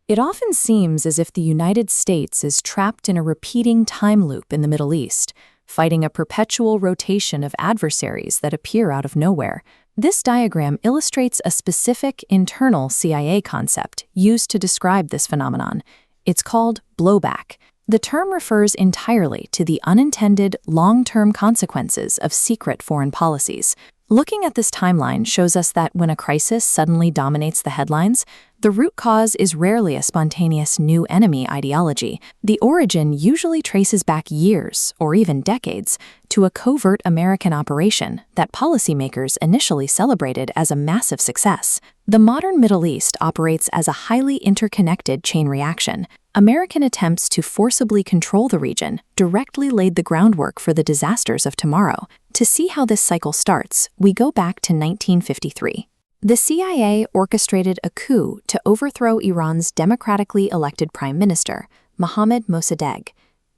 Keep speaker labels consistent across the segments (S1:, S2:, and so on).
S1: It often seems as if the United States is trapped in a repeating time loop in the Middle East, fighting a perpetual rotation of adversaries that appear out of nowhere. This diagram illustrates a specific internal CIA concept used to describe this phenomenon. It's called blowback. The term refers entirely to the unintended long-term consequences of secret foreign policies. Looking at this timeline shows us that when a crisis suddenly dominates the headlines, the root cause is rarely a spontaneous new enemy ideology. The origin usually traces back years, or even decades, to a covert American operation that policymakers initially celebrated as a massive success. The modern Middle East operates as a highly interconnected chain reaction. American attempts to forcibly control the region directly laid the groundwork for the disasters of tomorrow. To see how this cycle starts, we go back to 1953. The CIA orchestrated a coup to overthrow Iran's democratically elected prime minister, Mohammad Mosaddegh.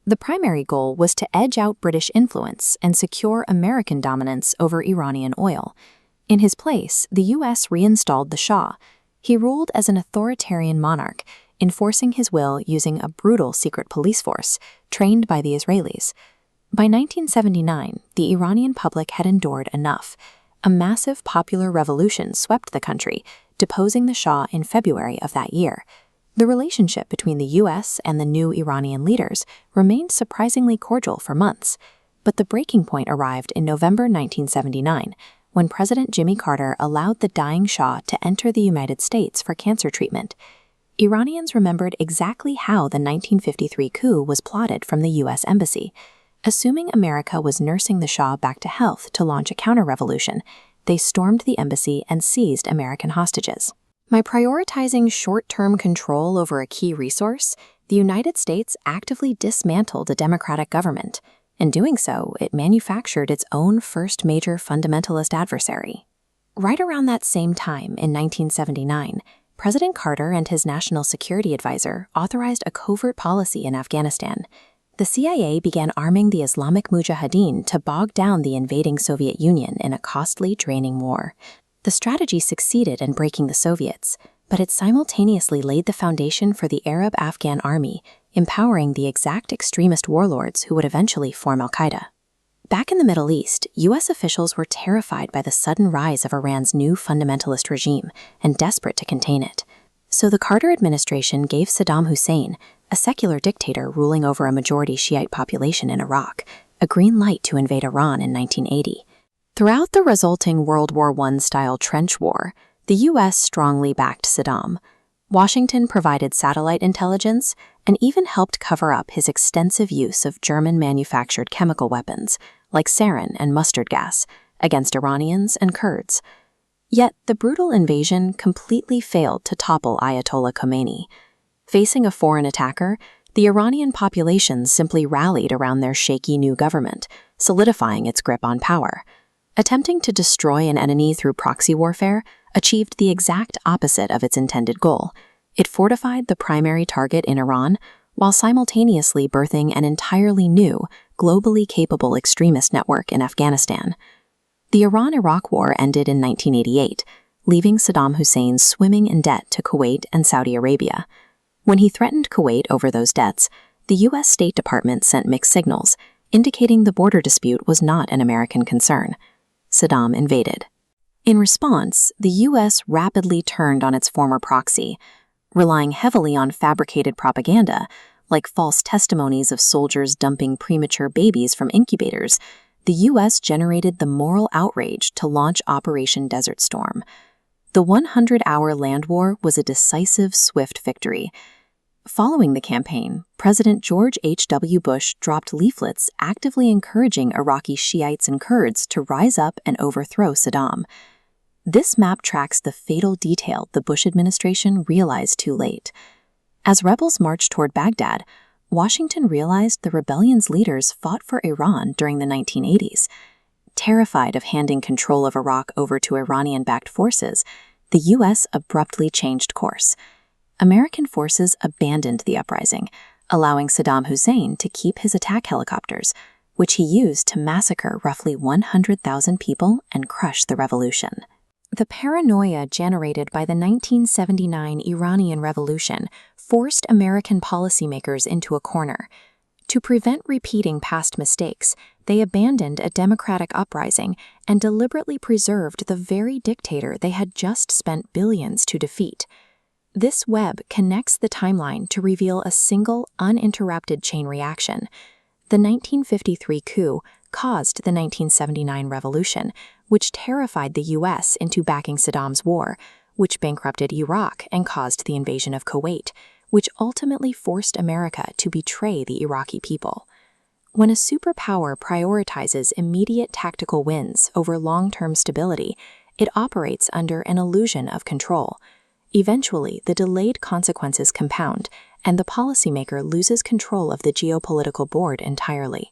S1: The primary goal was to edge out British influence and secure American dominance over Iranian oil. In his place, the U.S. reinstalled the Shah. He ruled as an authoritarian monarch, enforcing his will using a brutal secret police force trained by the Israelis. By 1979, the Iranian public had endured enough. A massive popular revolution swept the country, deposing the Shah in February of that year. The relationship between the U.S. and the new Iranian leaders remained surprisingly cordial for months. But the breaking point arrived in November 1979, when President Jimmy Carter allowed the dying Shah to enter the United States for cancer treatment. Iranians remembered exactly how the 1953 coup was plotted from the U.S. Embassy. Assuming America was nursing the Shah back to health to launch a counter-revolution, they stormed the embassy and seized American hostages. By prioritizing short-term control over a key resource, the United States actively dismantled a democratic government. In doing so, it manufactured its own first major fundamentalist adversary. Right around that same time, in 1979, President Carter and his national security advisor authorized a covert policy in Afghanistan. The CIA began arming the Islamic Mujahideen to bog down the invading Soviet Union in a costly, draining war. The strategy succeeded in breaking the Soviets, but it simultaneously laid the foundation for the Arab-Afghan army, empowering the exact extremist warlords who would eventually form al-Qaeda. Back in the Middle East, U.S. officials were terrified by the sudden rise of Iran's new fundamentalist regime and desperate to contain it. So the Carter administration gave Saddam Hussein, a secular dictator ruling over a majority Shiite population in Iraq, a green light to invade Iran in 1980. Throughout the resulting World War I-style trench war, the U.S. strongly backed Saddam. Washington provided satellite intelligence and even helped cover up his extensive use of German-manufactured chemical weapons, like sarin and mustard gas, against Iranians and Kurds. Yet the brutal invasion completely failed to topple Ayatollah Khomeini. Facing a foreign attacker, the Iranian population simply rallied around their shaky new government, solidifying its grip on power. Attempting to destroy an enemy through proxy warfare achieved the exact opposite of its intended goal. It fortified the primary target in Iran, while simultaneously birthing an entirely new, globally capable extremist network in Afghanistan. The Iran-Iraq War ended in 1988, leaving Saddam Hussein swimming in debt to Kuwait and Saudi Arabia. When he threatened Kuwait over those debts, the U.S. State Department sent mixed signals, indicating the border dispute was not an American concern. Saddam invaded. In response, the U.S. rapidly turned on its former proxy, relying heavily on fabricated propaganda, like false testimonies of soldiers dumping premature babies from incubators. The U.S. generated the moral outrage to launch Operation Desert Storm. The 100-hour land war was a decisive, swift victory. Following the campaign, President George H.W. Bush dropped leaflets actively encouraging Iraqi Shiites and Kurds to rise up and overthrow Saddam. This map tracks the fatal detail the Bush administration realized too late. As rebels marched toward Baghdad, Washington realized the rebellion's leaders fought for Iran during the 1980s. Terrified of handing control of Iraq over to Iranian-backed forces, the U.S. abruptly changed course. American forces abandoned the uprising, allowing Saddam Hussein to keep his attack helicopters, which he used to massacre roughly 100,000 people and crush the revolution. The paranoia generated by the 1979 Iranian Revolution forced American policymakers into a corner. To prevent repeating past mistakes, they abandoned a democratic uprising and deliberately preserved the very dictator they had just spent billions to defeat. This web connects the timeline to reveal a single, uninterrupted chain reaction. The 1953 coup caused the 1979 revolution, which terrified the U.S. into backing Saddam's war, which bankrupted Iraq and caused the invasion of Kuwait, which ultimately forced America to betray the Iraqi people. When a superpower prioritizes immediate tactical wins over long-term stability, it operates under an illusion of control. Eventually, the delayed consequences compound, and the policymaker loses control of the geopolitical board entirely.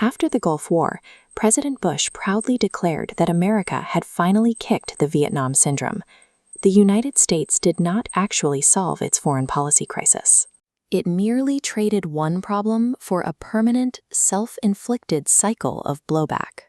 S1: After the Gulf War, President Bush proudly declared that America had finally kicked the Vietnam Syndrome. The United States did not actually solve its foreign policy crisis. It merely traded one problem for a permanent, self-inflicted cycle of blowback.